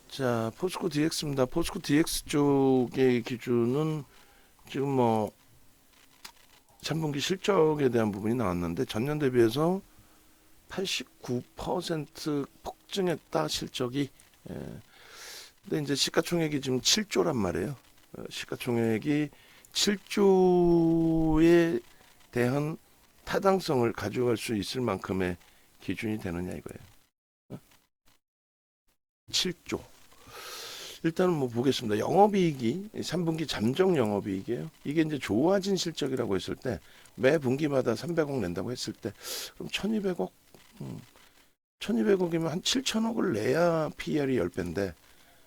자, 포스코 DX입니다. 포스코 DX 쪽의 기준은 지금 뭐 3분기 실적에 대한 부분이 나왔는데 전년 대비해서 89% 폭증했다 실적이. 예. 근데 이제 시가총액이 지금 7조란 말이에요. 시가총액이 7조에 대한 타당성을 가져갈 수 있을 만큼의 기준이 되느냐 이거예요. 7조. 일단은 뭐 보겠습니다. 영업이익이 3분기 잠정 영업이익이에요. 이게 이제 좋아진 실적이라고 했을 때 매 분기마다 300억 낸다고 했을 때 그럼 1200억 1200억이면 한 7천억을 내야 PER이 10배인데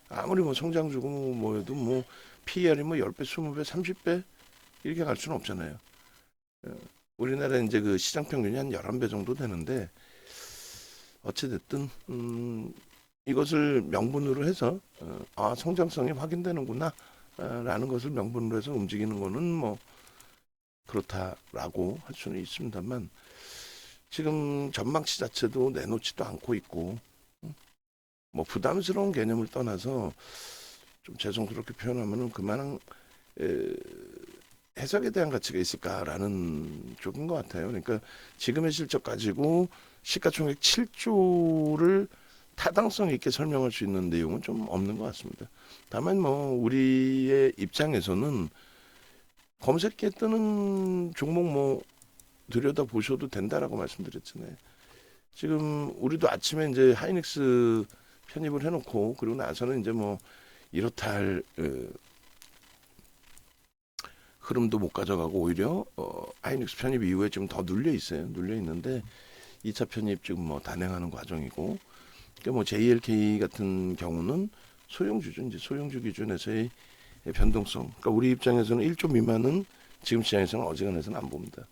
아무리 뭐 성장주고 뭐해도 뭐 PER이 뭐 10배, 20배, 30배 이렇게 갈 수는 없잖아요. 우리나라 이제 그 시장 평균이 한 11배 정도 되는데 어찌됐든 이것을 명분으로 해서 성장성이 확인되는구나 라는 것을 명분으로 해서 움직이는 거는 뭐 그렇다라고 할 수는 있습니다만 지금 전망치 자체도 내놓지도 않고 있고 뭐 부담스러운 개념을 떠나서 좀 죄송스럽게 표현하면은 그만한 해석에 대한 가치가 있을까라는 쪽인 것 같아요. 그러니까 지금의 실적 가지고 시가총액 7조를 타당성 있게 설명할 수 있는 내용은 좀 없는 것 같습니다. 다만 뭐 우리의 입장에서는 검색기에 뜨는 종목 뭐 들여다 보셔도 된다라고 말씀드렸잖아요. 지금 우리도 아침에 이제 하이닉스 편입을 해놓고 그리고 나서는 이제 뭐 이렇다 할 흐름도 못 가져가고 오히려 하이닉스 편입 이후에 좀 더 눌려 있어요. 눌려 있는데 2차 편입 지금 뭐 단행하는 과정이고 그러니까 뭐 JLK 같은 경우는 소형주죠. 이제 소형주 기준에서의 변동성. 그러니까 우리 입장에서는 1조 미만은 지금 시장에서는 어지간해서는 안 봅니다.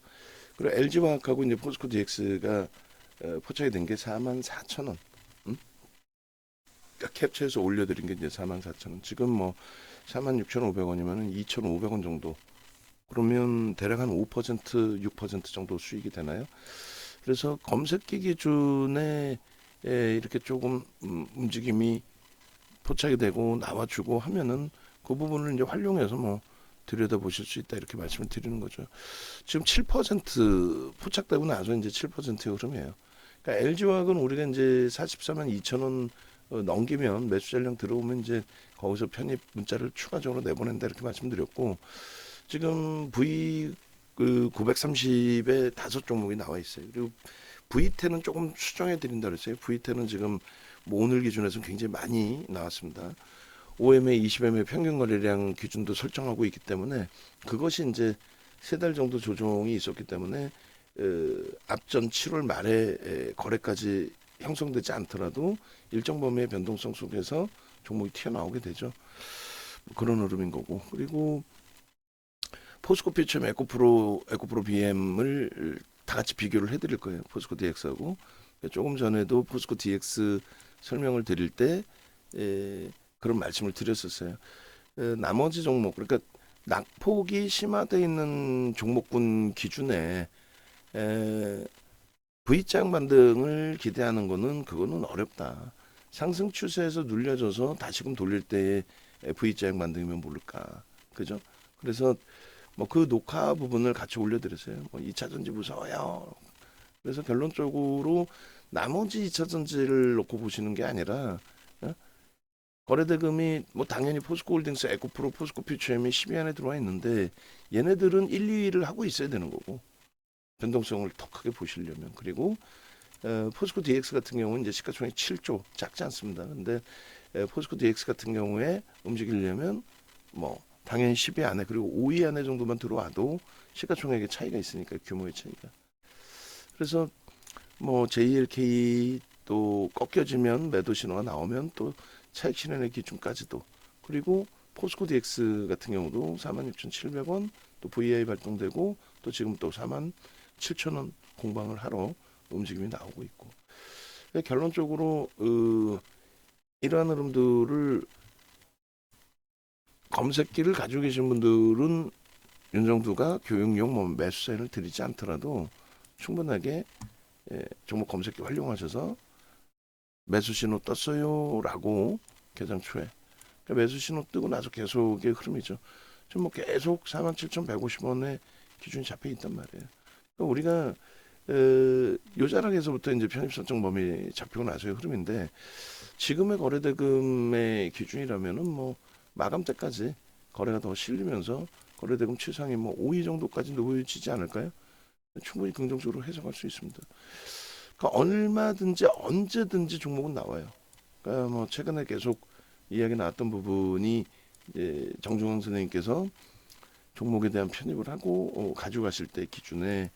그리고 LG화학하고 이제 포스코 DX가 포착이 된 게 44,000원. 그러니까 캡처해서 올려드린 게 이제 44,000원. 지금 뭐 46,500원이면은 2,500원 정도. 그러면 대략 한 5%, 6% 정도 수익이 되나요? 그래서 검색기 기준에 이렇게 조금 움직임이 포착이 되고 나와주고 하면은 그 부분을 이제 활용해서 뭐 들여다 보실 수 있다 이렇게 말씀을 드리는 거죠. 지금 7% 포착되고 나서 이제 7%의 흐름이에요. 그러니까 LG화학은 우리가 이제 44만 2천 원 넘기면 매수 전량 들어오면 이제 거기서 편입 문자를 추가적으로 내보낸다 이렇게 말씀드렸고 지금 V 그 930에 5종목이 나와 있어요. 그리고 VT는 조금 수정해 드린다 그랬어요. VT는 지금 뭐 오늘 기준에서 굉장히 많이 나왔습니다. 5MA, 20MA 평균 거래량 기준도 설정하고 있기 때문에 그것이 이제 3달 정도 조정이 있었기 때문에 앞전 7월 말에 거래까지 형성되지 않더라도 일정 범위의 변동성 속에서 종목이 튀어나오게 되죠. 그런 흐름인 거고 그리고 포스코 피처 에코프로 BM을 다 같이 비교를 해드릴 거예요. 포스코 DX하고 조금 전에도 포스코 DX 설명을 드릴 때 그런 말씀을 드렸었어요. 나머지 종목 그러니까 낙폭이 심화되어 있는 종목군 기준에 V자 반등을 기대하는 거는 그거는 어렵다. 상승 추세에서 눌려져서 다시금 돌릴 때의 V자 반등이면 모를까. 그죠? 그래서 뭐 그 녹화 부분을 같이 올려드렸어요. 뭐 2차 전지 무서워요. 그래서 결론적으로 나머지 2차 전지를 놓고 보시는 게 아니라 거래대금이 뭐 당연히 포스코홀딩스, 에코프로, 포스코퓨처엠이 10위 안에 들어와 있는데 얘네들은 1, 2위를 하고 있어야 되는 거고 변동성을 더 크게 보시려면 그리고 포스코 DX 같은 경우는 이제 시가총액 7조 작지 않습니다. 근데 포스코 DX 같은 경우에 움직이려면 뭐 당연히 10위 안에 그리고 5위 안에 정도만 들어와도 시가총액의 차이가 있으니까 규모의 차이가. 그래서 뭐 JLK 또 꺾여지면 매도 신호가 나오면 또 차익 실현의 기준까지도 그리고 포스코 DX 같은 경우도 46,700원 또 VI 발동되고 또 지금 또 47,000원 공방을 하러 움직임이 나오고 있고 결론적으로 이러한 흐름들을 검색기를 가지고 계신 분들은 윤정두가 교육용 뭐 매수 사인을 드리지 않더라도 충분하게 종목 검색기 활용하셔서 매수 신호 떴어요라고 개장 초에. 그러니까 매수 신호 뜨고 나서 계속의 흐름이죠. 지금 뭐 계속 47,150원에 기준이 잡혀 있단 말이에요. 그러니까 우리가 요자락에서부터 이제 편입 설정 범위 잡히고 나서의 흐름인데 지금의 거래대금의 기준이라면은 뭐 마감 때까지 거래가 더 실리면서 거래대금 최상위 뭐 5위 정도까지 놓여지지 않을까요? 충분히 긍정적으로 해석할 수 있습니다. 그러니까 얼마든지 언제든지 종목은 나와요. 그러니까 뭐 최근에 계속 이야기 나왔던 부분이 이제 정중앙 선생님께서 종목에 대한 편입을 하고 가져가실 때 기준에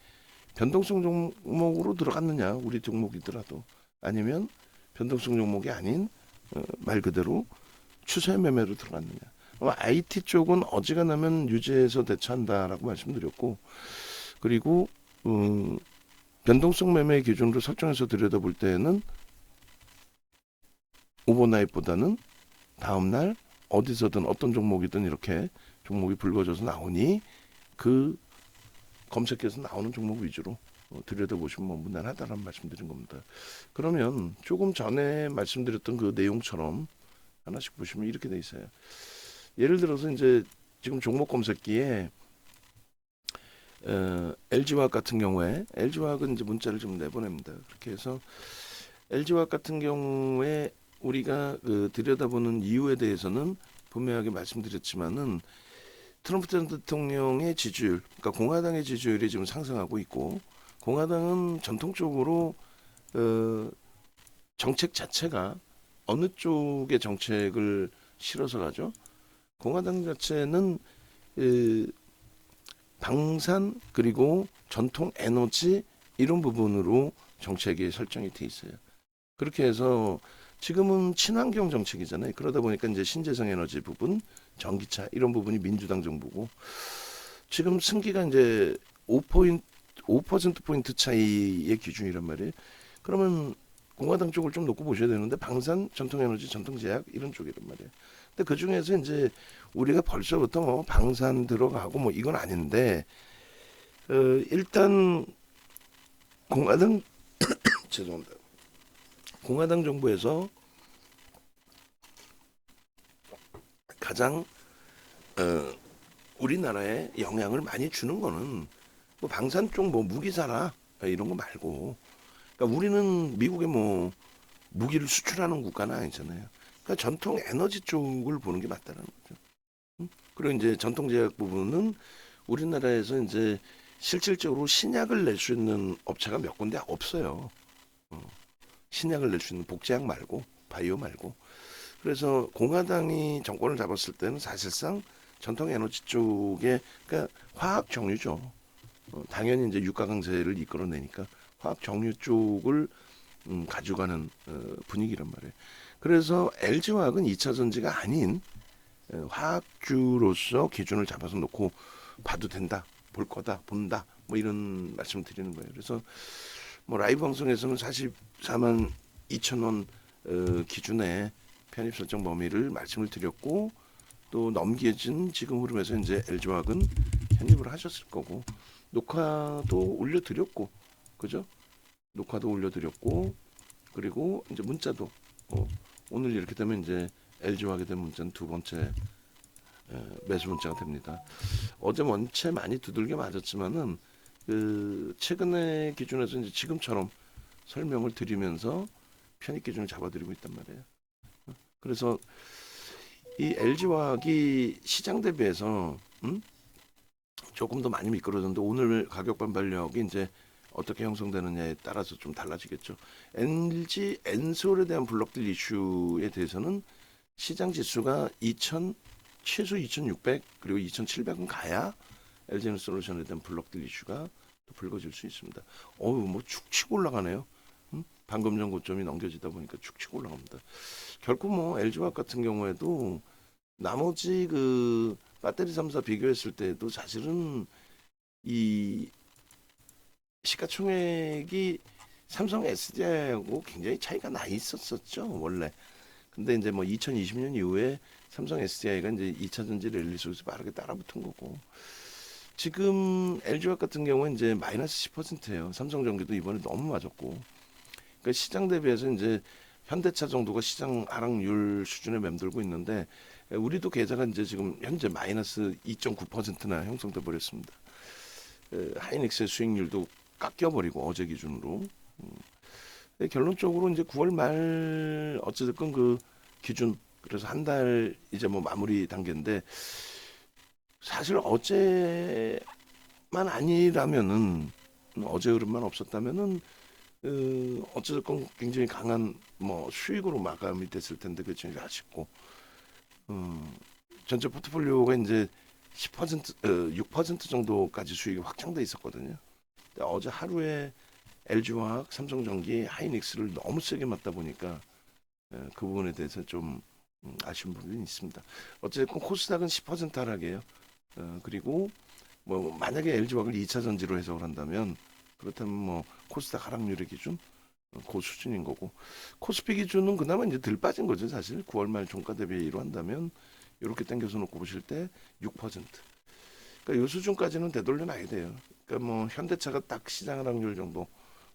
변동성 종목으로 들어갔느냐 우리 종목이더라도 아니면 변동성 종목이 아닌 말 그대로 추세 매매로 들어갔느냐. IT 쪽은 어지간하면 유지해서 대처한다라고 말씀드렸고 그리고 변동성 매매 기준으로 설정해서 들여다볼 때에는 오버나잇보다는 다음날 어디서든 어떤 종목이든 이렇게 종목이 불거져서 나오니 그 검색해서 나오는 종목 위주로 들여다보시면 뭐 무난하다라는 말씀드린 겁니다. 그러면 조금 전에 말씀드렸던 그 내용처럼 하나씩 보시면 이렇게 돼 있어요. 예를 들어서 이제 지금 종목 검색기에 LG화학 같은 경우에 LG화학은 이제 문자를 좀 내보냅니다. 그렇게 해서 LG화학 같은 경우에 우리가 들여다보는 이유에 대해서는 분명하게 말씀드렸지만은 트럼프 전 대통령의 지지율, 그러니까 공화당의 지지율이 지금 상승하고 있고 공화당은 전통적으로 정책 자체가 어느 쪽의 정책을 실어서 가죠? 공화당 자체는 방산 그리고 전통 에너지 이런 부분으로 정책이 설정이 돼 있어요. 그렇게 해서 지금은 친환경 정책이잖아요. 그러다 보니까 이제 신재생 에너지 부분, 전기차 이런 부분이 민주당 정부고 지금 승기가 이제 5%포인트 차이의 기준이란 말이에요. 그러면 공화당 쪽을 좀 놓고 보셔야 되는데 방산, 전통에너지, 전통제약 이런 쪽이란 말이에요. 근데 그 중에서 이제 우리가 벌써부터 뭐 방산 들어가고 뭐 이건 아닌데 일단 공화당 죄송합니다. 공화당 정부에서 가장 우리나라에 영향을 많이 주는 거는 뭐 방산 쪽 뭐 무기 사라 이런 거 말고 그러니까 우리는 미국에 뭐 무기를 수출하는 국가는 아니잖아요. 그러니까 전통 에너지 쪽을 보는 게 맞다는 거죠. 그리고 이제 전통제약 부분은 우리나라에서 이제 실질적으로 신약을 낼 수 있는 업체가 몇 군데 없어요. 신약을 낼 수 있는 복제약 말고 바이오 말고. 그래서 공화당이 정권을 잡았을 때는 사실상 전통 에너지 쪽에 그러니까 화학 정유죠. 당연히 이제 유가 강세를 이끌어내니까 화학 정유 쪽을 가져가는 분위기란 말이에요. 그래서 LG화학은 2차 전지가 아닌 화학주로서 기준을 잡아서 놓고 봐도 된다, 볼 거다, 본다, 뭐 이런 말씀을 드리는 거예요. 그래서 뭐 라이브 방송에서는 44만 2천 원 기준에 편입 설정 범위를 말씀을 드렸고 또 넘겨진 지금 흐름에서 이제 LG화학은 편입을 하셨을 거고 녹화도 올려드렸고 그죠? 녹화도 올려드렸고 그리고 이제 문자도 오늘 이렇게 되면 이제 LG화학에 대한 문자는 두 번째 매수 문자가 됩니다. 어제 원체 많이 두들겨 맞았지만은 그 최근의 기준에서 이제 지금처럼 설명을 드리면서 편입 기준을 잡아드리고 있단 말이에요. 그래서 이 LG화학이 시장 대비해서 조금 더 많이 미끄러졌는데 오늘 가격 반발력이 이제 어떻게 형성되느냐에 따라서 좀 달라지겠죠. LG 엔솔에 대한 블록딜 이슈에 대해서는 시장 지수가 최소 2,600 그리고 2,700은 가야 LG엔솔루션에 대한 블록딜 이슈가 또 불거질 수 있습니다. 뭐 축치고 올라가네요. 방금 전 고점이 넘겨지다 보니까 축치고 올라갑니다. 결국 뭐 LG화학 같은 경우에도 나머지 그 배터리 3사 비교했을 때도 사실은 이 시가총액이 삼성 SDI하고 굉장히 차이가 나 있었었죠 원래. 근데 이제 뭐 2020년 이후에 삼성 SDI가 이제 2차 전지 랠리 속에서 빠르게 따라붙은 거고 지금 LG화학 같은 경우는 이제 마이너스 10%예요. 삼성전기도 이번에 너무 맞았고. 그러니까 시장 대비해서 이제 현대차 정도가 시장 하락률 수준에 맴돌고 있는데 우리도 계좌가 이제 지금 현재 마이너스 2.9%나 형성돼 버렸습니다. 하이닉스의 수익률도 깎여버리고 어제 기준으로. 결론적으로 이제 9월 말 어찌됐건 그 기준 그래서 한 달 이제 뭐 마무리 단계인데 사실 어제만 아니라면은 어제 흐름만 없었다면은 어찌됐건 굉장히 강한 뭐 수익으로 마감이 됐을 텐데 그게 굉장히 아쉽고 전체 포트폴리오가 이제 10% 6% 정도까지 수익이 확정돼 있었거든요. 근데 어제 하루에 LG화학, 삼성전기, 하이닉스를 너무 세게 맞다 보니까 그 부분에 대해서 좀 아쉬운 부분이 있습니다. 어쨌든 코스닥은 10% 하락이에요. 그리고 뭐 만약에 LG화학을 2차 전지로 해석을 한다면 그렇다면 뭐 코스닥 하락률의 기준 그 수준인 거고 코스피 기준은 그나마 이제 덜 빠진 거죠 사실 9월 말 종가 대비로 한다면 이렇게 당겨서 놓고 보실 때 6%. 그러니까 이 수준까지는 되돌려 놔야 돼요. 그러니까 뭐 현대차가 딱 시장 하락률 정도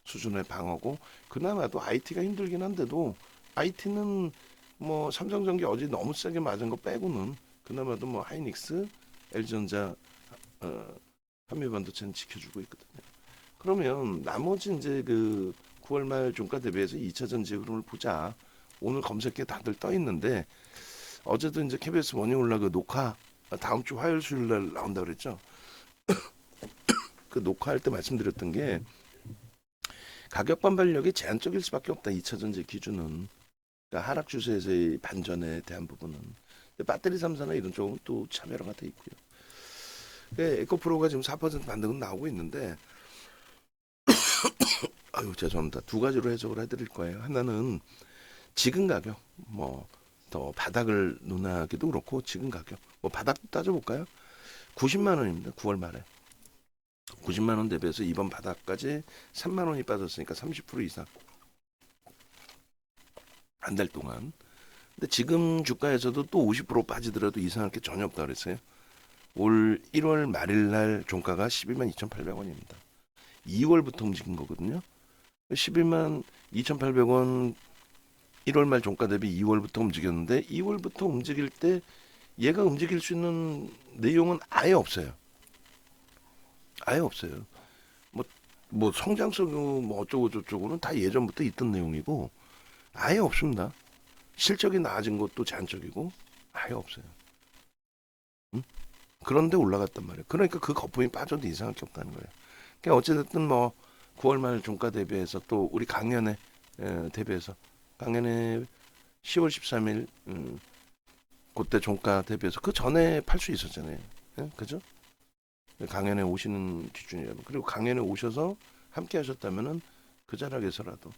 수준의 방어고 그나마도 IT가 힘들긴 한데도 IT는 뭐 삼성전기 어제 너무 세게 맞은 거 빼고는 그나마도 뭐 하이닉스, LG전자, 한미반도체는 지켜주고 있거든요. 그러면 나머지 이제 그 9월 말 종가 대비해서 2차 전지 흐름을 보자. 오늘 검색에 다들 떠 있는데 어제도 이제 KBS 머니올라 그 녹화 다음 주 화요일 수요일 날 나온다 그랬죠. 그 녹화할 때 말씀드렸던 게 가격 반발력이 제한적일 수밖에 없다. 2차 전지 기준은. 그러니까 하락 추세에서의 반전에 대한 부분은. 배터리 3사나 이런 쪽은 또 차별화가 돼 있고요. 에코프로가 지금 4% 반등은 나오고 있는데 아유 죄송합니다. 두 가지로 해석을 해드릴 거예요. 하나는 지금 가격 뭐 더 바닥을 논하기도 그렇고 지금 가격 뭐 바닥도 따져볼까요? 90만 원입니다. 9월 말에 90만 원 대비해서 이번 바닥까지 3만 원이 빠졌으니까 30% 이상 한 달 동안. 근데 지금 주가에서도 또 50% 빠지더라도 이상할 게 전혀 없다 그랬어요. 올 1월 말일 날 종가가 11만 2,800원입니다. 2월부터 움직인 거거든요. 11만 2,800원 1월 말 종가 대비 2월부터 움직였는데 2월부터 움직일 때 얘가 움직일 수 있는 내용은 아예 없어요. 아예 없어요. 뭐 성장성 뭐 어쩌고 저쩌고는 다 예전부터 있던 내용이고 아예 없습니다. 실적이 나아진 것도 제한적이고 아예 없어요. 응? 그런데 올라갔단 말이에요. 그러니까 그 거품이 빠져도 이상할 게 없다는 거예요. 그러니까 어쨌든 뭐 9월 말 종가 대비해서 또 우리 강연에 대비해서 강연에 10월 13일 그때 종가 대비해서 그 전에 팔 수 있었잖아요. 예? 그죠? 강연에 오시는 기준이라면 그리고 강연에 오셔서 함께 하셨다면은 그 자락에서라도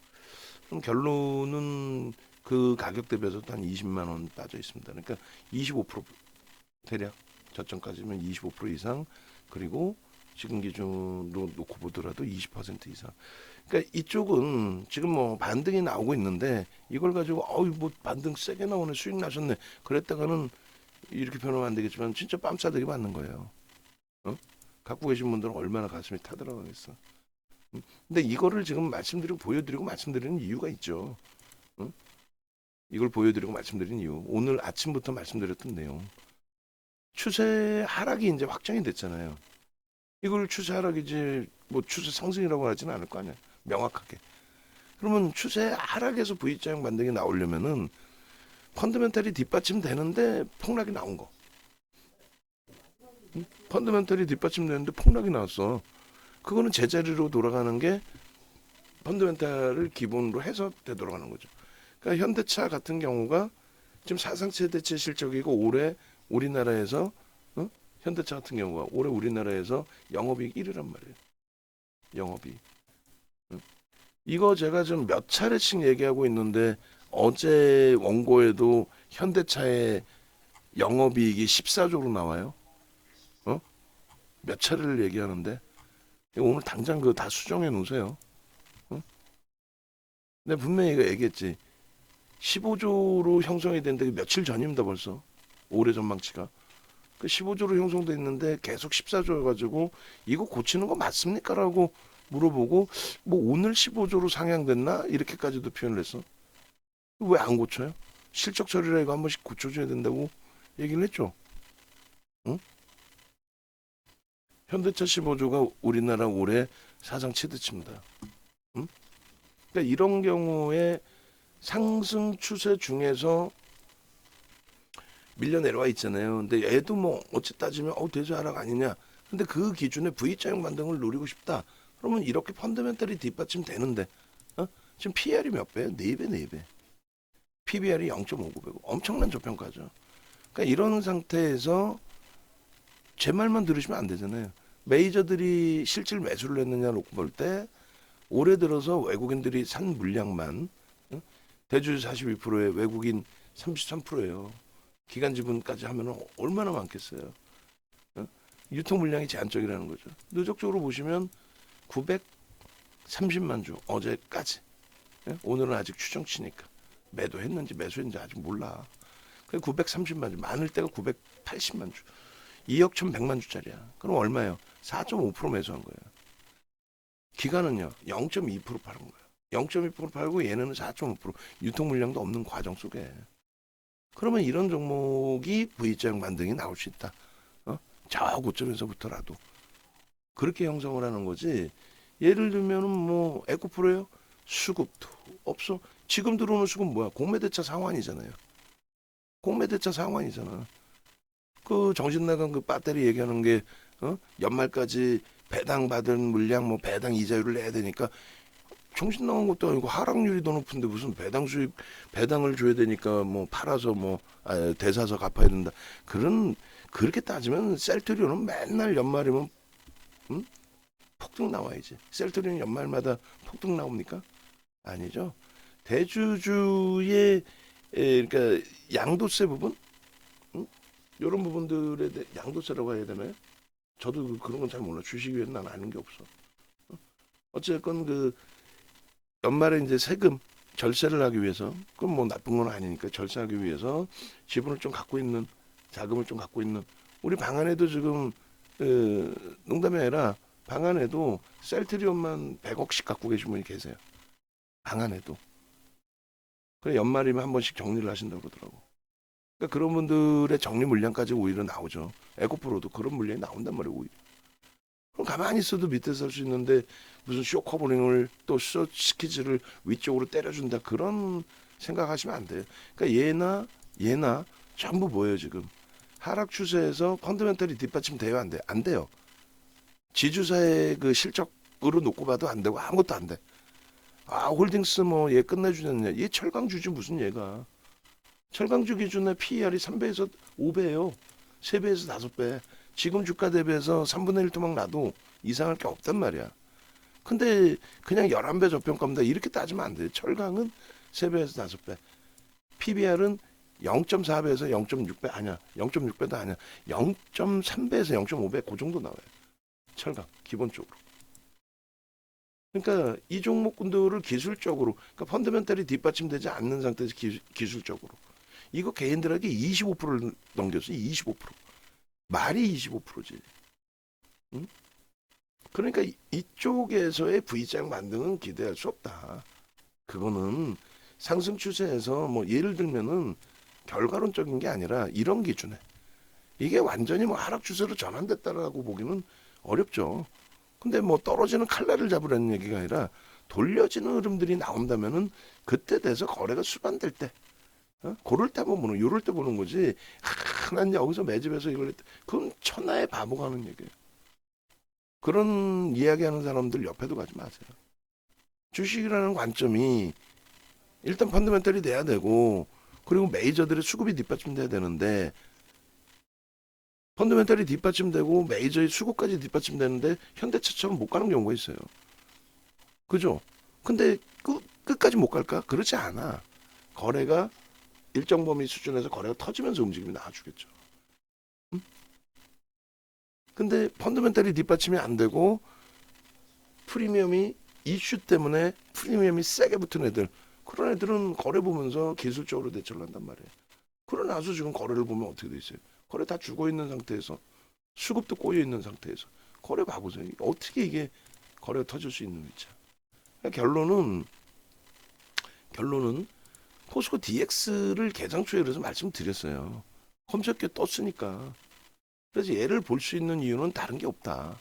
그럼 결론은 그 가격 대비해서도 한 20만 원 빠져 있습니다. 그러니까 25% 대략 저점까지면 25% 이상 그리고 지금 기준으로 놓고 보더라도 20% 이상. 그러니까 이쪽은 지금 뭐 반등이 나오고 있는데 이걸 가지고 어이 뭐 반등 세게 나오네 수익 나셨네 그랬다가는 이렇게 표현하면 안 되겠지만 진짜 뺨싸대기 맞는 거예요. 어? 갖고 계신 분들은 얼마나 가슴이 타들어가겠어. 근데 이거를 지금 말씀드리고 보여드리고 말씀드리는 이유가 있죠. 응? 이걸 보여드리고 말씀드리는 이유. 오늘 아침부터 말씀드렸던 내용. 추세 하락이 이제 확정이 됐잖아요. 이걸 추세 하락이지 뭐 추세 상승이라고 하지는 않을 거 아니야. 명확하게. 그러면 추세 하락에서 V자형 반등이 나오려면은 펀더멘탈이 뒷받침되는데 폭락이 나온 거. 응? 펀더멘탈이 뒷받침되는데 폭락이 나왔어. 그거는 제자리로 돌아가는 게 펀더멘탈을 기본으로 해서 되돌아가는 거죠. 그러니까 현대차 같은 경우가 지금 사상 최대치 실적이고 올해 우리나라에서 현대차 같은 경우가 올해 우리나라에서 영업이익 1위란 말이에요. 영업이익. 이거 제가 좀 몇 차례씩 얘기하고 있는데 어제 원고에도 현대차의 영업이익이 14조로 나와요. 몇 차례를 얘기하는데 오늘 당장 그거 다 수정해 놓으세요. 내가 분명히 이거 얘기했지. 15조로 형성이 된데 며칠 전입니다 벌써. 올해 전망치가. 그 15조로 형성돼 있는데 계속 14조여가지고 이거 고치는 거 맞습니까? 라고 물어보고 뭐 오늘 15조로 상향됐나? 이렇게까지도 표현을 했어. 왜 안 고쳐요? 실적 처리라 이거 한 번씩 고쳐줘야 된다고 얘기를 했죠. 응? 현대차 15조가 우리나라 올해 사상 최대치입니다. 응? 그러니까 이런 경우에 상승 추세 중에서 밀려 내려와 있잖아요. 근데 얘도 뭐 어찌 따지면 대세 하락 아니냐. 근데 그 기준에 V자형 반등을 노리고 싶다. 그러면 이렇게 펀더멘털이 뒷받침 되는데 지금 PR이 몇 배예요? 4배, 4배. PBR이 0.59배고 엄청난 저평가죠. 그러니까 이런 상태에서 제 말만 들으시면 안 되잖아요. 메이저들이 실질 매수를 했느냐 놓고 볼 때 올해 들어서 외국인들이 산 물량만 대주주 42%에 외국인 33%예요. 기간 지분까지 하면 얼마나 많겠어요. 유통 물량이 제한적이라는 거죠. 누적적으로 보시면 930만 주 어제까지. 오늘은 아직 추정치니까 매도했는지 매수했는지 아직 몰라. 930만 주 많을 때가 980만 주. 2억 1,100만 주짜리야. 그럼 얼마예요? 4.5% 매수한 거예요. 기간은요 0.2% 파는 거예요. 0.2% 팔고 얘는 4.5% 유통 물량도 없는 과정 속에. 그러면 이런 종목이 V자형 반등이 나올 수 있다. 저 고점에서부터라도 그렇게 형성을 하는 거지. 예를 들면은 뭐 에코프로요? 수급도 없어. 지금 들어오는 수급 뭐야? 공매대차 상환이잖아요. 공매대차 상환이잖아. 그 정신 나간 그 배터리 얘기하는 게 연말까지 배당 받은 물량 뭐 배당 이자율을 내야 되니까 정신 나간 것도 아니고 하락률이 더 높은데 무슨 배당 수익 배당을 줘야 되니까 뭐 팔아서 대사서 갚아야 된다. 그렇게 따지면 셀트리온은 맨날 연말이면 폭등 나와야지. 셀트리온 연말마다 폭등 나옵니까? 아니죠. 대주주의 그러니까 양도세 부분 이런 부분들에 대해 양도세라고 해야 되나요? 저도 그런 건 잘 몰라. 주식위에는 난 아는 게 없어. 어쨌건 그 연말에 이제 세금 절세를 하기 위해서 그건 뭐 나쁜 건 아니니까 절세하기 위해서 지분을 좀 갖고 있는 자금을 좀 갖고 있는 우리 방 안에도 지금 농담이 아니라 방 안에도 셀트리온만 100억씩 갖고 계신 분이 계세요. 방 안에도. 그래 연말이면 한 번씩 정리를 하신다고 그러더라고. 그러니까 그런 분들의 정리 물량까지 오히려 나오죠. 에코프로도 그런 물량이 나온단 말이에요. 오히려. 그럼 가만히 있어도 밑에서 할 수 있는데 무슨 쇼커버링을 또 숏스키즈를 위쪽으로 때려준다 그런 생각하시면 안 돼요. 그러니까 얘나 전부 뭐예요 지금 하락 추세에서 펀더멘털이 뒷받침돼요 안 돼요? 안 돼요. 지주사의 그 실적으로 놓고 봐도 안 되고 아무것도 안 돼. 홀딩스 뭐 얘 끝내주냐? 얘 철강주지 무슨 얘가? 철강주 기준의 PER이 3배에서 5배예요. 3배에서 5배. 지금 주가 대비해서 3분의 1 토막 나도 이상할 게 없단 말이야. 근데 그냥 11배 저평가입니다. 이렇게 따지면 안 돼요. 철강은 3배에서 5배. PBR은 0.4배에서 0.6배 아니야. 0.6배도 아니야. 0.3배에서 0.5배 그 정도 나와요. 철강 기본적으로. 그러니까 이 종목군들을 기술적으로 그러니까 펀더멘털이 뒷받침되지 않는 상태에서 기술적으로 이거 개인들에게 25%를 넘겼어요. 25%. 말이 25%지. 응? 그러니까 이쪽에서의 V자형 반등은 기대할 수 없다. 그거는 상승 추세에서 뭐 예를 들면은 결과론적인 게 아니라 이런 기준에 이게 완전히 뭐 하락 추세로 전환됐다라고 보기는 어렵죠. 근데 뭐 떨어지는 칼날을 잡으라는 얘기가 아니라 돌려지는 흐름들이 나온다면은 그때 돼서 거래가 수반될 때 그럴 때 한번 보는 요럴 때 보는 거지. 난 여기서 매집해서 이걸 했다. 그건 천하의 바보가 하는 얘기예요. 그런 이야기하는 사람들 옆에도 가지 마세요. 주식이라는 관점이 일단 펀더멘털이 돼야 되고 그리고 메이저들의 수급이 뒷받침돼야 되는데 펀더멘털이 뒷받침되고 메이저의 수급까지 뒷받침되는데 현대차처럼 못 가는 경우가 있어요. 그죠? 근데 끝까지 못 갈까? 그렇지 않아. 거래가 일정 범위 수준에서 거래가 터지면서 움직임이 나와주겠죠. 근데 펀더멘털이 뒷받침이 안 되고 프리미엄이 이슈 때문에 프리미엄이 세게 붙은 애들 그런 애들은 거래 보면서 기술적으로 대처를 한단 말이에요. 그러나서 지금 거래를 보면 어떻게 돼 있어요? 거래 다 죽어 있는 상태에서 수급도 꼬여 있는 상태에서 거래 봐보세요. 어떻게 이게 거래가 터질 수 있는 위치야? 그러니까 결론은 포스코 DX를 개장 초에 그래서 말씀드렸어요. 검색에 떴으니까. 그래서 얘를 볼 수 있는 이유는 다른 게 없다.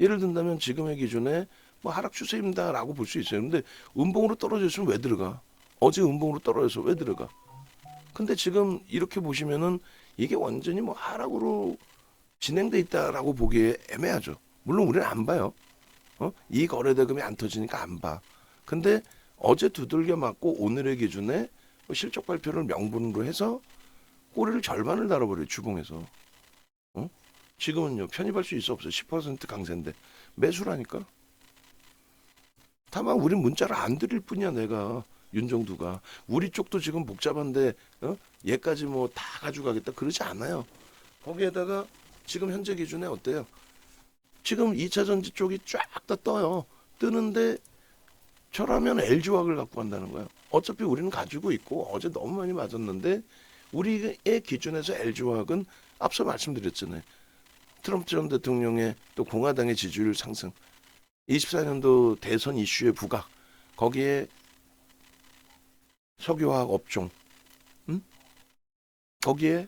예를 든다면 지금의 기준에 뭐 하락 추세입니다라고 볼 수 있어요. 근데 음봉으로 떨어졌으면 왜 들어가? 어제 음봉으로 떨어져서 왜 들어가? 근데 지금 이렇게 보시면은 이게 완전히 뭐 하락으로 진행돼 있다라고 보기에 애매하죠. 물론 우리는 안 봐요. 이 거래 대금이 안 터지니까 안 봐. 근데 어제 두들겨 맞고 오늘의 기준에 실적 발표를 명분으로 해서 꼬리를 절반을 달아버려요. 주봉에서. 어? 지금은요. 편입할 수 있어 없어요. 10% 강세인데 매수라니까. 다만 우린 문자를 안 드릴 뿐이야. 내가 윤정두가 우리 쪽도 지금 복잡한데 얘까지 뭐 다 가져가겠다 그러지 않아요. 거기에다가 지금 현재 기준에 어때요? 지금 2차 전지 쪽이 쫙 다 떠요. 뜨는데 저라면 LG화학을 갖고 간다는 거예요. 어차피 우리는 가지고 있고 어제 너무 많이 맞았는데 우리의 기준에서 LG화학은 앞서 말씀드렸잖아요. 트럼프 전 대통령의 또 공화당의 지지율 상승, 24년도 대선 이슈의 부각, 거기에 석유화학 업종, 거기에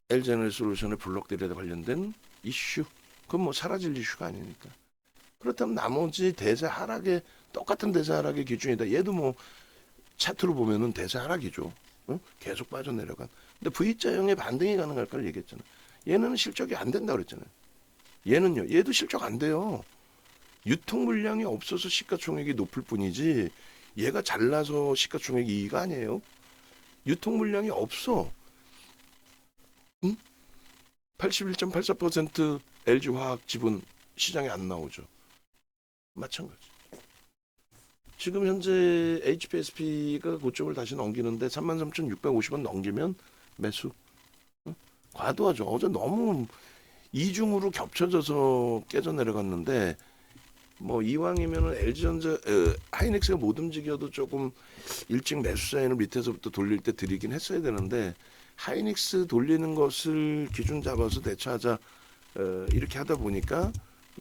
LG에너지솔루션의 블록들에 관련된 이슈, 그건 뭐 사라질 이슈가 아니니까. 그렇다면 나머지 대세 하락의 똑같은 대세 하락의 기준이다. 얘도 뭐 차트로 보면은 대세 하락이죠. 계속 빠져내려간. 근데 V자형의 반등이 가능할까를 얘기했잖아. 얘는 실적이 안 된다 그랬잖아요. 얘는요. 얘도 실적 안 돼요. 유통 물량이 없어서 시가총액이 높을 뿐이지 얘가 잘나서 시가총액 2위가 아니에요. 유통 물량이 없어. 81.84% LG화학 지분 시장에 안 나오죠. 마찬가지. 지금 현재 HPSP가 고점을 다시 넘기는데 33,650원 넘기면 매수. 과도하죠. 어제 너무 이중으로 겹쳐져서 깨져 내려갔는데 뭐 이왕이면은 LG전자 하이닉스가 못 움직여도 조금 일찍 매수 사인을 밑에서부터 돌릴 때 드리긴 했어야 되는데 하이닉스 돌리는 것을 기준 잡아서 대처하자 이렇게 하다 보니까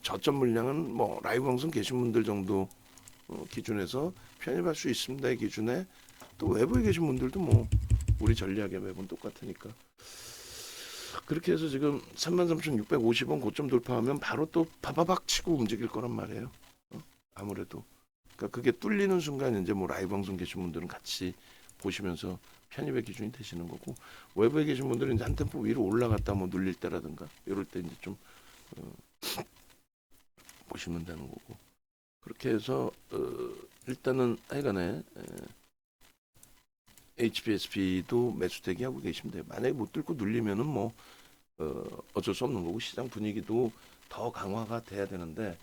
저점 물량은 뭐 라이브 방송 계신 분들 정도 기준에서 편입할 수 있습니다의 기준에 또 외부에 계신 분들도 뭐 우리 전략의 맵은 똑같으니까 그렇게 해서 지금 33,650원 고점 돌파하면 바로 또 바바박 치고 움직일 거란 말이에요. 아무래도 그러니까 그게 뚫리는 순간 이제 뭐 라이브 방송 계신 분들은 같이 보시면서 편입의 기준이 되시는 거고 외부에 계신 분들은 이제 한 템포 위로 올라갔다 뭐 눌릴 때라든가 이럴 때 이제 좀 보시면 되는 거고 그렇게 해서 일단은 하여간에 HPSP도 매수 대기하고 계시면 돼요. 만약에 못 뚫고 눌리면은 뭐 어쩔 수 없는 거고 시장 분위기도 더 강화가 돼야 되는데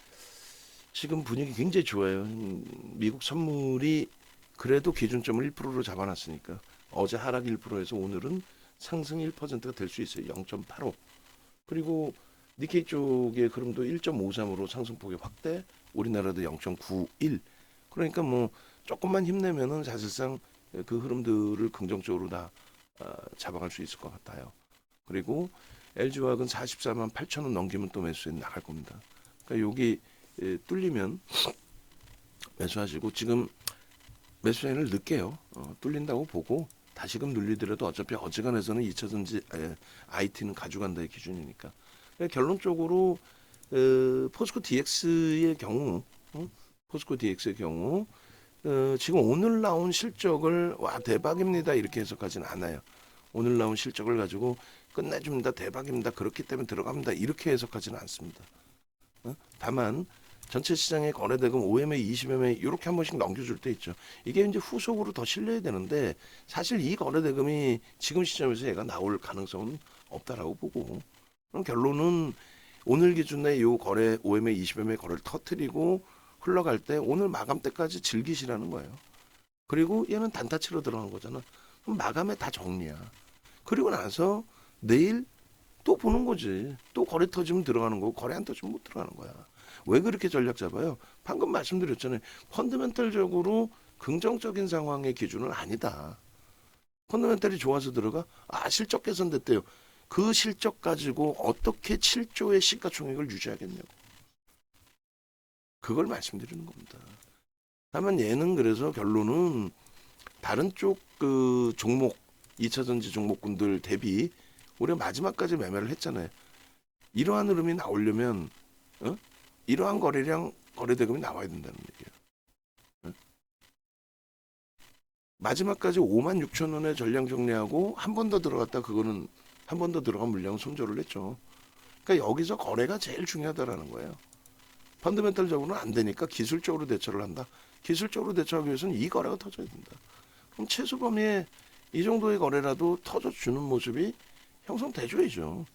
지금 분위기 굉장히 좋아요. 미국 선물이 그래도 기준점을 1%로 잡아놨으니까 어제 하락 1%에서 오늘은 상승 1%가 될 수 있어요. 0.85. 그리고 니케이 쪽의 흐름도 1.53으로 상승폭이 확대. 우리나라도 0.91. 그러니까 뭐 조금만 힘내면은 사실상 그 흐름들을 긍정적으로 다 잡아갈 수 있을 것 같아요. 그리고 LG화학은 44만 8천 원 넘기면 또 매수에 나갈 겁니다. 그러니까 여기 뚫리면 매수하시고 지금 매수 라인을 늦게요. 뚫린다고 보고 다시금 눌리더라도 어차피 어지간해서는 2차전지 IT는 가져간다의 기준이니까. 그러니까 결론적으로 포스코 DX의 경우 지금 오늘 나온 실적을 와 대박입니다 이렇게 해석하지는 않아요. 오늘 나온 실적을 가지고 끝내줍니다 대박입니다 그렇기 때문에 들어갑니다 이렇게 해석하지는 않습니다. 다만 전체 시장의 거래대금 5MA, 20MA 이렇게 한 번씩 넘겨줄 때 있죠. 이게 이제 후속으로 더 실려야 되는데 사실 이 거래대금이 지금 시점에서 얘가 나올 가능성은 없다라고 보고 그럼 결론은 오늘 기준에 이 거래 5MA, 20MA 거래를 터트리고 흘러갈 때 오늘 마감 때까지 즐기시라는 거예요. 그리고 얘는 단타치로 들어간 거잖아. 그럼 마감에 다 정리야. 그리고 나서 내일 또 보는 거지. 또 거래 터지면 들어가는 거고 거래 안 터지면 못 들어가는 거야. 왜 그렇게 전략 잡아요? 방금 말씀드렸잖아요. 펀더멘털적으로 긍정적인 상황의 기준은 아니다. 펀더멘털이 좋아서 들어가? 실적 개선됐대요. 그 실적 가지고 어떻게 7조의 시가총액을 유지하겠냐고. 그걸 말씀드리는 겁니다. 다만 얘는 그래서 결론은 다른 쪽 그 종목 2차 전지 종목군들 대비 우리가 마지막까지 매매를 했잖아요. 이러한 흐름이 나오려면 어? 이러한 거래량 거래대금이 나와야 된다는 얘기예요. 어? 마지막까지 5만 6천 원에 전량 정리하고 한 번 더 들어갔다 그거는 한 번 더 들어간 물량은 손절을 했죠. 그러니까 여기서 거래가 제일 중요하다라는 거예요. 펀더멘탈적으로는 안 되니까 기술적으로 대처를 한다. 기술적으로 대처하기 위해서는 이 거래가 터져야 된다. 그럼 최소 범위의 이 정도의 거래라도 터져주는 모습이 형성돼줘야죠.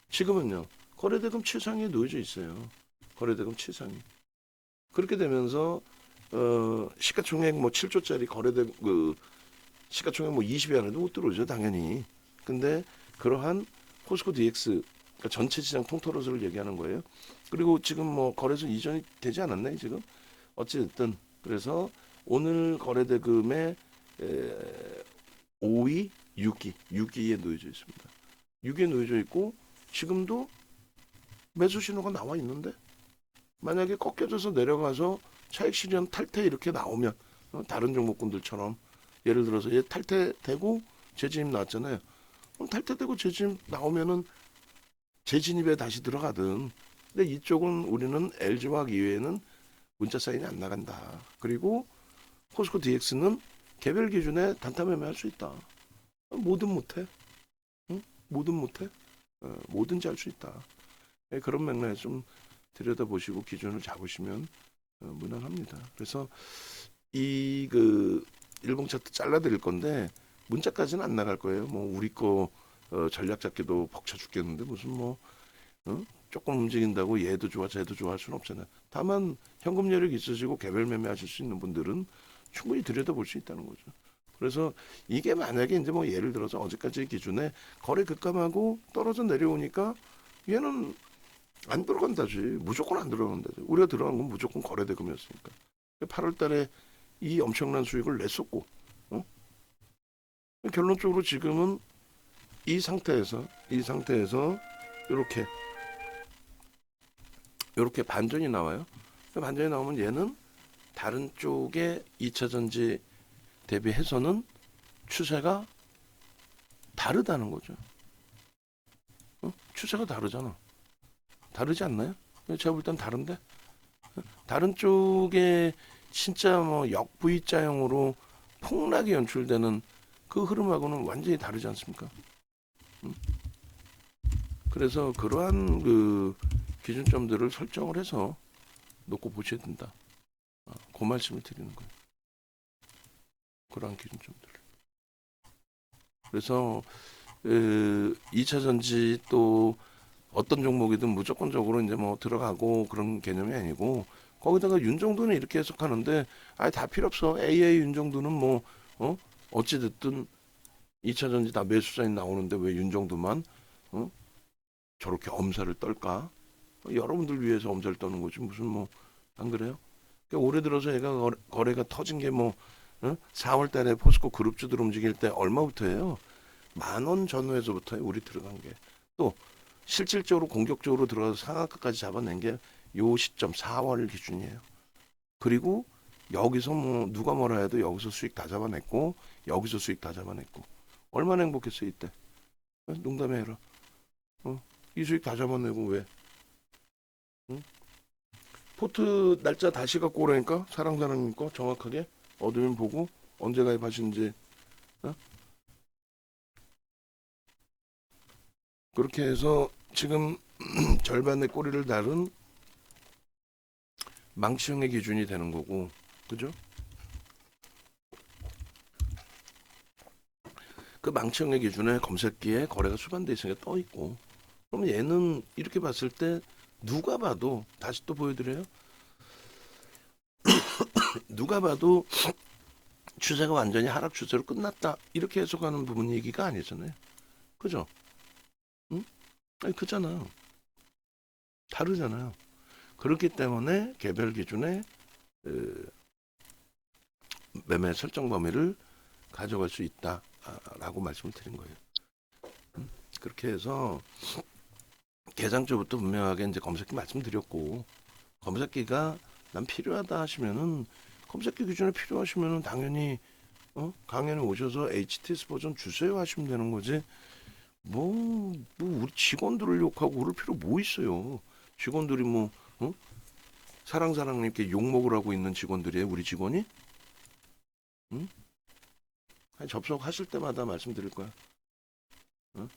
지금은요. 거래대금 최상위에 놓여져 있어요. 거래대금 최상위. 그렇게 되면서 시가총액 뭐 7조짜리 거래대 그 시가총액 뭐 20위 안에도 못 들어오죠. 당연히. 근데 그러한 포스코 DX 그러니까 전체 시장 통틀어서를 얘기하는 거예요. 그리고 지금 뭐 거래소 이전이 되지 않았나요, 지금? 어찌됐든 그래서 오늘 거래대금의 5위, 6위에 놓여져 있습니다. 6위에 놓여져 있고 지금도 매수 신호가 나와 있는데 만약에 꺾여져서 내려가서 차익 실현 탈퇴 이렇게 나오면 다른 종목군들처럼 예를 들어서 얘 탈퇴되고 재진입 나왔잖아요. 그럼 탈퇴되고 재진입 나오면은 재진입에 다시 들어가든. 근데 이쪽은 우리는 LG화학 이외에는 문자 사인이 안 나간다. 그리고 포스코 DX는 개별 기준에 단타 매매할 수 있다. 뭐든 못해. 응? 뭐든 못해. 뭐든지 할 수 있다. 그런 맥락에 좀 들여다보시고 기준을 잡으시면 무난합니다. 그래서 이 그 일봉 차트 잘라드릴 건데 문자까지는 안 나갈 거예요. 뭐 우리 거 전략 잡기도 벅차 죽겠는데 무슨 뭐 조금 움직인다고 얘도 좋아 쟤도 좋아 할 수는 없잖아요. 다만 현금 여력이 있으시고 개별 매매하실 수 있는 분들은 충분히 들여다볼 수 있다는 거죠. 그래서 이게 만약에 이제 뭐 예를 들어서 어제까지 기준에 거래 급감하고 떨어져 내려오니까 얘는 안 들어간다지. 무조건 안 들어간다지. 우리가 들어간 건 무조건 거래대금이었으니까. 8월 달에 이 엄청난 수익을 냈었고 결론적으로 지금은 이 상태에서 이렇게 반전이 나와요. 반전이 나오면 얘는 다른 쪽의 2차 전지 대비해서는 추세가 다르다는 거죠. 추세가 다르잖아. 다르지 않나요? 제가 볼 땐 다른데? 다른 쪽에 진짜 뭐 역V자형으로 폭락이 연출되는 그 흐름하고는 완전히 다르지 않습니까? 그래서 그러한 그 기준점들을 설정을 해서 놓고 보셔야 된다. 그 말씀을 드리는 거예요. 그러한 기준점들. 그래서 2차 전지 또 어떤 종목이든 무조건적으로 이제 뭐 들어가고 그런 개념이 아니고 거기다가 윤정도는 이렇게 해석하는데 아예 다 필요 없어. AA 윤정도는 뭐 어찌 됐든 2차 전지 다 매수사인 나오는데 왜 윤정도만 저렇게 엄살을 떨까? 여러분들 위해서 엄살 떠는 거지 무슨 뭐 안 그래요? 그러니까 올해 들어서 얘가 거래가 터진 게 뭐 4월 달에 포스코 그룹주들 움직일 때 얼마부터예요? 10,000원 전후에서부터 우리 들어간 게 또 실질적으로 공격적으로 들어가서 상한가까지 잡아낸 게 요 시점 4월 기준이에요. 그리고 여기서 뭐 누가 뭐라 해도 여기서 수익 다 잡아냈고 여기서 수익 다 잡아냈고 얼마나 행복했어요 이때. 농담해 해라. 이 수익 다 잡아내고 왜? 포트 날짜 다시 갖고 오라니까 사랑사랑님 거 정확하게 어드민 보고 언제 가입하시는지 그렇게 해서 지금 절반의 꼬리를 다룬 망치형의 기준이 되는 거고 그죠? 그 망치형의 기준에 검색기에 거래가 수반돼 있으니까 떠 있고 그러면 얘는 이렇게 봤을 때 누가 봐도 다시 또 보여드려요. 누가 봐도 추세가 완전히 하락 추세로 끝났다 이렇게 해석하는 부분 얘기가 아니잖아요. 그죠? 응? 아니 그잖아요. 다르잖아요. 그렇기 때문에 개별 기준에 매매 설정 범위를 가져갈 수 있다라고 말씀을 드린 거예요. 그렇게 해서 개장주부터 분명하게 이제 검색기 말씀드렸고 검색기가 난 필요하다 하시면은 검색기 기준에 필요하시면은 당연히 강연에 오셔서 HTS 버전 주세요 하시면 되는 거지. 뭐 우리 직원들을 욕하고 그럴 필요 뭐 있어요. 직원들이 뭐 사랑사랑님께 욕 먹으라고 있는 직원들이에요, 우리 직원이? 응? 아니, 접속하실 때마다 말씀드릴 거야. 응?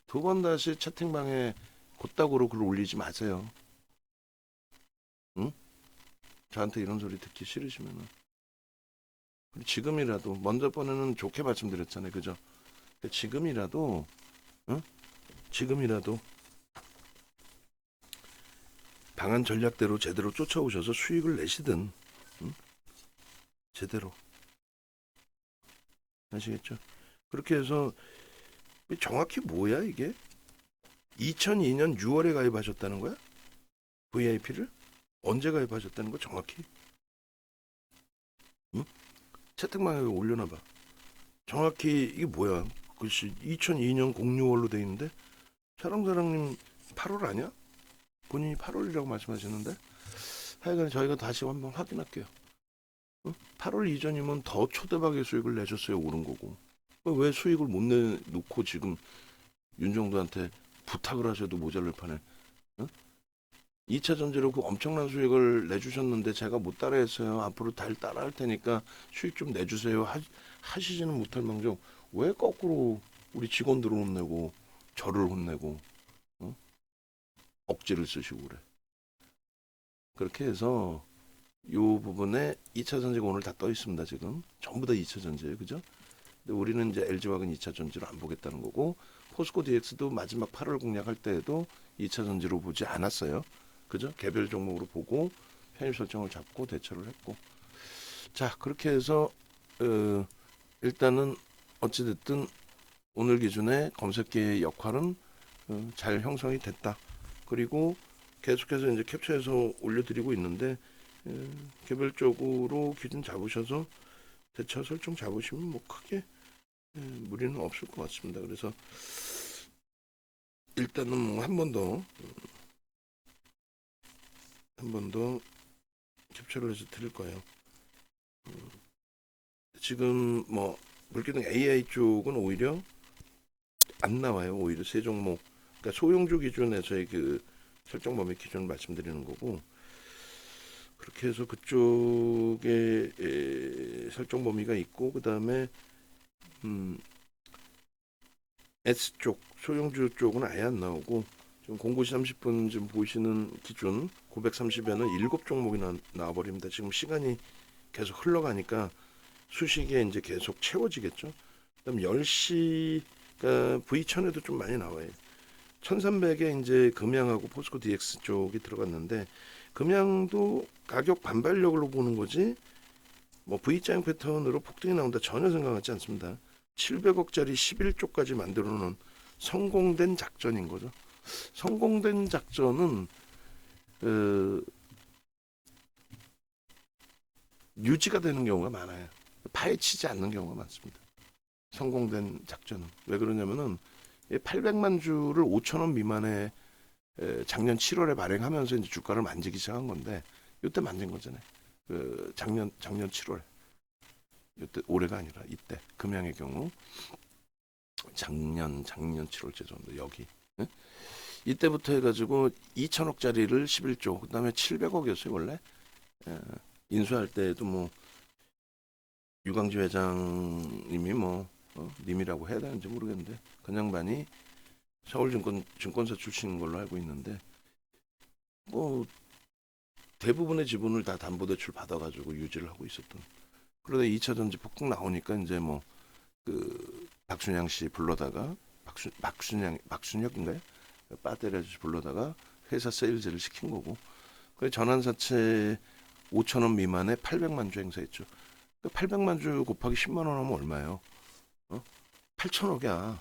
두 번 다시 채팅방에 곧다구로 글 올리지 마세요. 응? 저한테 이런 소리 듣기 싫으시면은. 지금이라도 먼저 번에는 좋게 말씀드렸잖아요, 그죠? 지금이라도 응? 지금이라도 방한 전략대로 제대로 쫓아오셔서 수익을 내시든 응? 제대로 아시겠죠? 그렇게 해서 정확히 뭐야 이게? 2002년 6월에 가입하셨다는 거야? VIP를? 언제 가입하셨다는 거 정확히? 응? 채팅방에 올려놔봐. 정확히 이게 뭐야? 글씨 2002년 06월로 돼 있는데 사랑사랑님 8월 아니야? 본인이 8월이라고 말씀하셨는데 하여간 저희가 다시 한번 확인할게요. 8월 이전이면 더 초대박의 수익을 내셨어야 오른 거고 왜 수익을 못 내놓고 지금 윤정도한테 부탁을 하셔도 모자랄 판에 2차 전지로 그 엄청난 수익을 내주셨는데 제가 못 따라했어요. 앞으로 잘 따라할 테니까 수익 좀 내주세요. 하시지는 못할 망정 왜 거꾸로 우리 직원들을 혼내고 저를 혼내고 억지를 쓰시고 그래. 그렇게 해서 요 부분에 2차 전지가 오늘 다 떠 있습니다. 지금 전부 다 2차 전지예요. 그죠? 근데 우리는 이제 LG화학은 2차 전지로 안 보겠다는 거고 포스코 DX도 마지막 8월 공략할 때에도 2차 전지로 보지 않았어요. 그죠? 개별 종목으로 보고 편입 설정을 잡고 대처를 했고 자 그렇게 해서 일단은 어찌됐든 오늘 기준에 검색기의 역할은 잘 형성이 됐다. 그리고 계속해서 이제 캡처해서 올려드리고 있는데 개별적으로 기준 잡으셔서 대처 설정 잡으시면 뭐 크게 무리는 없을 것 같습니다. 그래서 일단은 뭐 한 번 더 캡처를 해서 드릴 거예요. 지금 뭐 물기능 AI 쪽은 오히려 안 나와요. 오히려 세 종목. 그러니까 소형주 기준에서의 그 설정 범위 기준 말씀드리는 거고 그렇게 해서 그쪽에 설정 범위가 있고 그 다음에 S 쪽 소형주 쪽은 아예 안 나오고 지금 09시 30분 지금 보시는 기준 930에는 7종목이 나와버립니다. 지금 시간이 계속 흘러가니까 수식에 이제 계속 채워지겠죠. 그다음 10시가 V1000에도 좀 많이 나와요. 1300에 이제 금양하고 포스코 DX 쪽이 들어갔는데 금양도 가격 반발력으로 보는 거지 뭐 V자형 패턴으로 폭등이 나온다 전혀 생각하지 않습니다. 700억짜리 11조까지 만들어 놓은 성공된 작전인 거죠. 성공된 작전은 유지가 되는 경우가 많아요. 파헤치지 않는 경우가 많습니다. 성공된 작전은 왜 그러냐면은 800만 주를 5천 원 미만에 작년 7월에 발행하면서 이제 주가를 만지기 시작한 건데 이때 만진 거잖아요. 작년 7월 이때 올해가 아니라 이때 금양의 경우 작년 7월째 정도 여기 이때부터 해가지고 2천억짜리를 11조 그다음에 700억이었어요 원래 인수할 때도 뭐 유광지 회장님이 뭐 님이라고 해야 되는지 모르겠는데 그 양반이 서울증권사 출신인 걸로 알고 있는데 뭐 대부분의 지분을 다 담보대출 받아가지고 유지를 하고 있었던 그러다 2차 전지 폭등 나오니까 이제 뭐 그 박순양 씨 불러다가 박순혁인가요? 빠떼리 씨 불러다가 회사 세일즈를 시킨 거고 그 전환사채 5천 원 미만에 800만 주 행사했죠. 800만 주 곱하기 10만 원 하면 얼마예요? 8천억이야.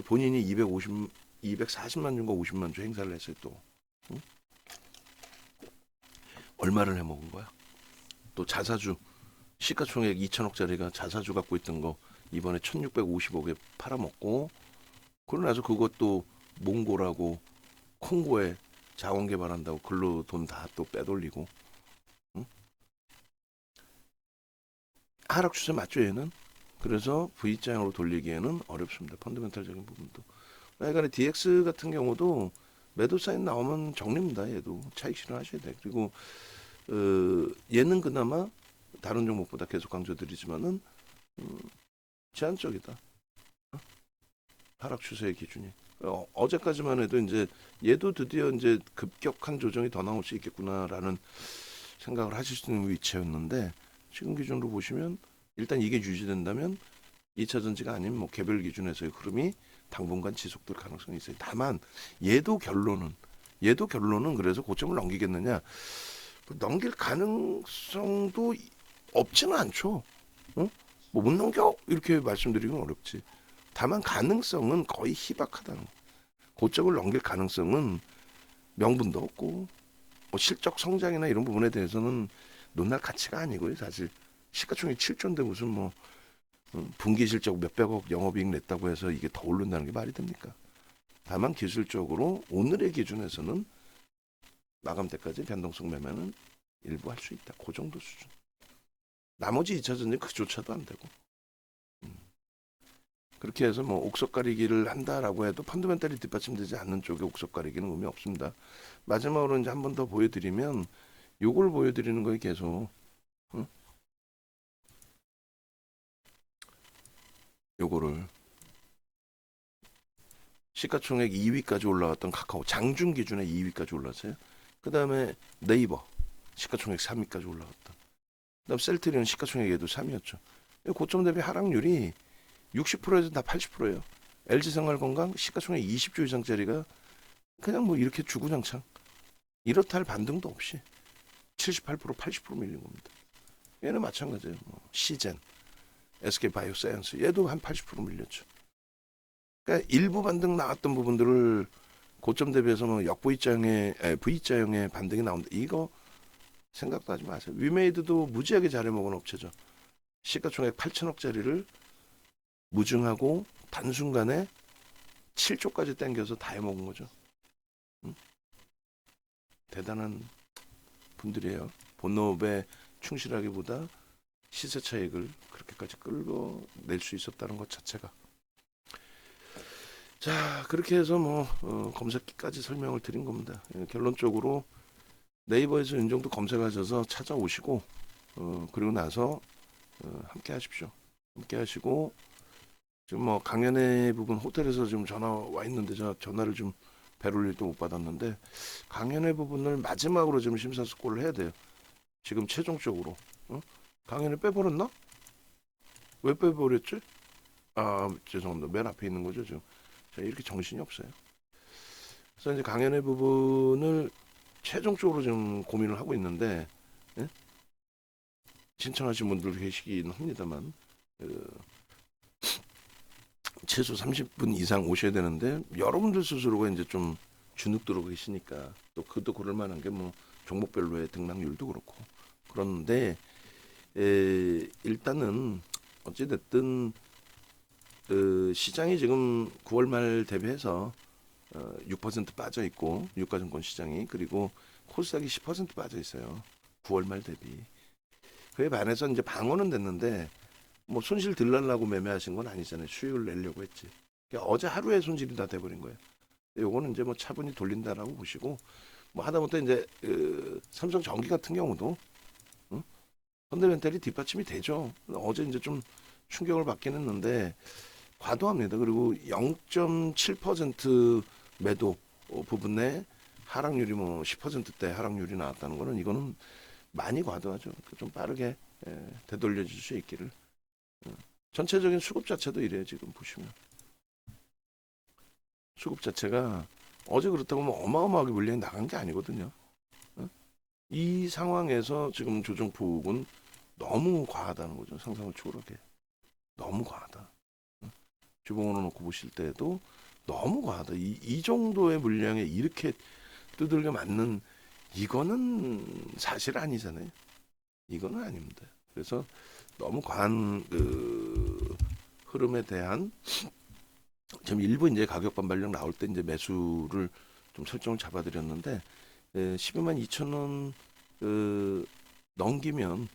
본인이 240만 주인가 50만 주 행사를 했어요 또. 얼마를 해먹은 거야? 또 자사주 시가총액 2천억짜리가 자사주 갖고 있던 거 이번에 1650억에 팔아먹고 그러고 나서 그것도 몽골하고 콩고에 자원 개발한다고 글로 돈 다 또 빼돌리고 하락 추세 맞죠 얘는? 그래서 V자형으로 돌리기에는 어렵습니다. 펀더멘탈적인 부분도. 약간의 DX 같은 경우도 매도 사인 나오면 정리입니다. 얘도 차익 실현하셔야 돼. 그리고 얘는 그나마 다른 종목보다 계속 강조드리지만은 제한적이다. 하락 추세의 기준이. 어제까지만 해도 이제 얘도 드디어 이제 급격한 조정이 더 나올 수 있겠구나라는 생각을 하실 수 있는 위치였는데 지금 기준으로 보시면 일단 이게 유지된다면 2차 전지가 아닌 뭐 개별 기준에서의 흐름이 당분간 지속될 가능성이 있어요. 다만 얘도 결론은 그래서 고점을 넘기겠느냐? 넘길 가능성도 없지는 않죠. 어? 뭐 못 넘겨 이렇게 말씀드리긴 어렵지. 다만 가능성은 거의 희박하다는 거. 고점을 넘길 가능성은 명분도 없고 뭐 실적 성장이나 이런 부분에 대해서는 논할 가치가 아니고요. 사실 시가총액 7조인데 무슨 뭐 분기 실적 몇백억 영업이익 냈다고 해서 이게 더 오른다는 게 말이 됩니까? 다만 기술적으로 오늘의 기준에서는 마감 때까지 변동성 매매는 일부 할 수 있다. 그 정도 수준. 나머지 2차 전지 그조차도 안 되고. 그렇게 해서 뭐 옥석 가리기를 한다라고 해도 펀더멘탈이 뒷받침되지 않는 쪽에 옥석 가리기는 의미 없습니다. 마지막으로 이제 한 번 더 보여드리면 요걸 보여드리는 거에 계속 요거를 시가총액 2위까지 올라갔던 카카오 장중 기준에 2위까지 올랐어요. 그 다음에 네이버 시가총액 3위까지 올라갔다. 그다음 셀트리온 시가총액에도 3위였죠. 고점 대비 하락률이 60%에서 다 80%예요. LG생활건강 시가총액 20조 이상짜리가 그냥 뭐 이렇게 주구장창 이렇다 할 반등도 없이 78% 80% 밀린 겁니다. 얘는 마찬가지예요. 뭐 시젠, SK바이오사이언스 얘도 한 80% 밀렸죠. 그러니까 일부 반등 나왔던 부분들을 고점 대비해서 뭐 역V자형의 V자형의 반등이 나온다. 이거 생각도 하지 마세요. 위메이드도 무지하게 잘해먹은 업체죠. 시가총액 8천억짜리를 무증하고 단순간에 7조까지 땡겨서 다 해먹은 거죠. 대단한 분들이에요. 본업에 충실하기보다 시세 차익을 그렇게까지 끌어낼 수 있었다는 것 자체가. 자, 그렇게 해서 뭐 검색기까지 설명을 드린 겁니다. 결론적으로 네이버에서 이 정도 검색하셔서 찾아오시고 그리고 나서 함께 하십시오. 함께 하시고 지금 뭐 강연회 부분 호텔에서 지금 전화 와 있는데 제가 전화를 좀 배를 일도 못 받았는데 강연회 부분을 마지막으로 좀 심사숙고를 해야 돼요. 지금 최종적으로 강연회 빼버렸나? 왜 빼버렸지? 아 죄송합니다. 맨 앞에 있는 거죠 지금. 제가 이렇게 정신이 없어요. 그래서 이제 강연회 부분을 최종적으로 좀 고민을 하고 있는데 예? 신청하신 분들 계시긴 합니다만 최소 30분 이상 오셔야 되는데 여러분들 스스로가 이제 좀 주눅 들어 계시니까 또 그도 그럴 만한 게 뭐 종목별로의 등락률도 그렇고 그런데 일단은 어찌됐든 시장이 지금 9월 말 대비해서 6% 빠져 있고 유가증권 시장이 그리고 코스닥이 10% 빠져 있어요. 9월 말 대비. 그에 반해서 이제 방어는 됐는데 뭐 손실 들라고 매매하신 건 아니잖아요. 수익을 내려고 했지. 그러니까 어제 하루에 손실이 다 돼버린 거예요. 요거는 이제 뭐 차분히 돌린다라고 보시고 뭐 하다못해 이제 삼성전기 같은 경우도 펀더멘탈이 뒷받침이 되죠. 어제 이제 좀 충격을 받긴 했는데 과도합니다. 그리고 0.7% 매도 부분에 하락률이 뭐 10%대 하락률이 나왔다는 거는 이거는 많이 과도하죠. 좀 빠르게 되돌려 줄 수 있기를. 전체적인 수급 자체도 이래요. 지금 보시면 수급 자체가 어제 그렇다고 뭐 어마어마하게 물량이 나간 게 아니거든요. 이 상황에서 지금 조정폭은 너무 과하다는 거죠. 상상을 초월하게 너무 과하다. 주봉으로 놓고 보실 때도 너무 과하다. 이 정도의 물량에 이렇게 두들겨 맞는 이거는 사실 아니잖아요. 이거는 아닙니다. 그래서 너무 과한 그 흐름에 대한 지금 일부 이제 가격 반발력 나올 때 이제 매수를 좀 설정을 잡아드렸는데 12만 2천 원 넘기면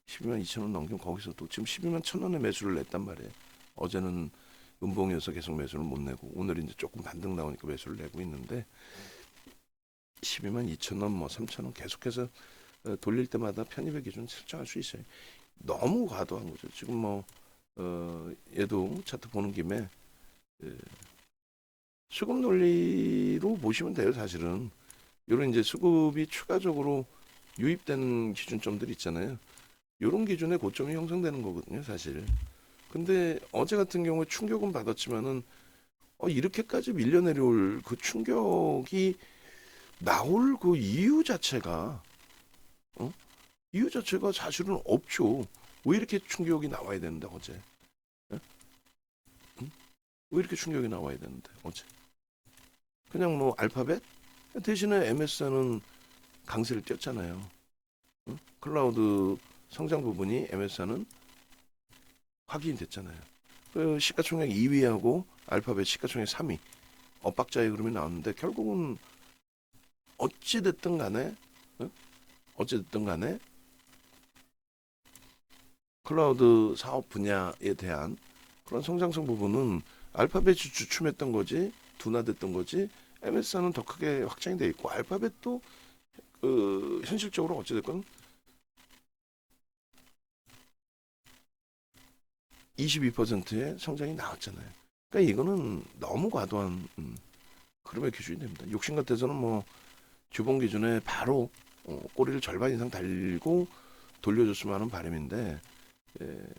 12만 2천 원 넘기면 거기서 또 지금 12만 1천 원에 매수를 냈단 말이에요. 어제는 음봉이어서 계속 매수를 못 내고 오늘 이제 조금 반등 나오니까 매수를 내고 있는데 12만 2천 원, 뭐 3천 원 계속해서 돌릴 때마다 편입의 기준 설정할 수 있어요. 너무 과도한 거죠. 지금 뭐 얘도 차트 보는 김에 수급 논리로 보시면 돼요. 사실은 이런 이제 수급이 추가적으로 유입되는 기준점들 있잖아요. 이런 기준의 고점이 형성되는 거거든요, 사실. 근데 어제 같은 경우에 충격은 받았지만은 이렇게까지 밀려 내려올 그 충격이 나올 그 이유 자체가 이유 자체가 사실은 없죠. 왜 이렇게 충격이 나와야 되는데 어제? 예? 응? 왜 이렇게 충격이 나와야 되는데 어제? 그냥 뭐 알파벳 대신에 MS는 강세를 띄었잖아요. 응? 클라우드 성장 부분이 MS는 확인됐잖아요. 그 시가총액 2위하고 알파벳 시가총액 3위 엇박자의 흐름이 나왔는데 결국은 어찌 됐든 간에 어찌 됐든 간에 클라우드 사업 분야에 대한 그런 성장성 부분은 알파벳이 주춤했던 거지 둔화됐던 거지 MS는 더 크게 확장이 돼 있고 알파벳도 현실적으로 어찌됐건 22%의 성장이 나왔잖아요. 그러니까 이거는 너무 과도한 흐름의 기준이 됩니다. 욕심 같아서는 뭐 주봉 기준에 바로 꼬리를 절반 이상 달고 돌려줬으면 하는 바람인데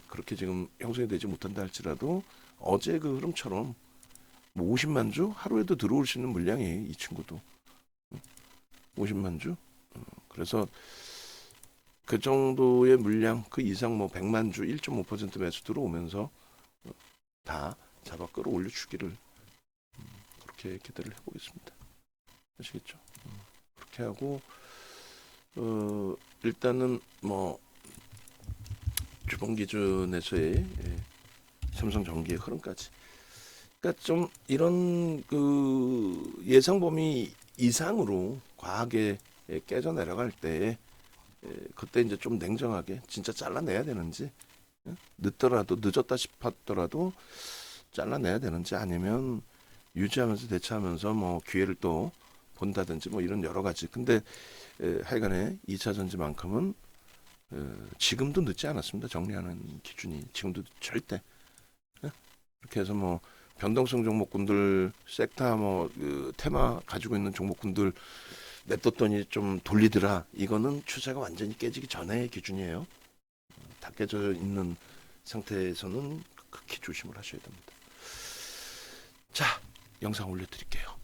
그렇게 지금 형성이 되지 못한다 할지라도 어제 그 흐름처럼 뭐 50만 주 하루에도 들어올 수 있는 물량이 이 친구도 50만 주 그래서 그 정도의 물량 그 이상 뭐 100만 주 1.5% 매수 들어오면서 다 잡아 끌어올려 주기를 그렇게 기대를 해보겠습니다. 아시겠죠? 그렇게 하고 일단은 뭐 주봉 기준에서의 삼성전기의 흐름까지. 그러니까 좀 이런 그 예상 범위 이상으로 과하게 깨져 내려갈 때 그때 이제 좀 냉정하게 진짜 잘라내야 되는지 늦더라도 늦었다 싶었더라도 잘라내야 되는지 아니면 유지하면서 대처하면서 뭐 기회를 또 본다든지 뭐 이런 여러 가지. 근데 하여간에 2차 전지만큼은 지금도 늦지 않았습니다. 정리하는 기준이 지금도 절대. 이렇게 해서 뭐 변동성 종목군들 섹터 그 테마 가지고 있는 종목군들 냅뒀더니 좀 돌리더라. 이거는 추세가 완전히 깨지기 전의 기준이에요. 다 깨져 있는 상태에서는 극히 조심을 하셔야 됩니다. 자, 영상 올려드릴게요.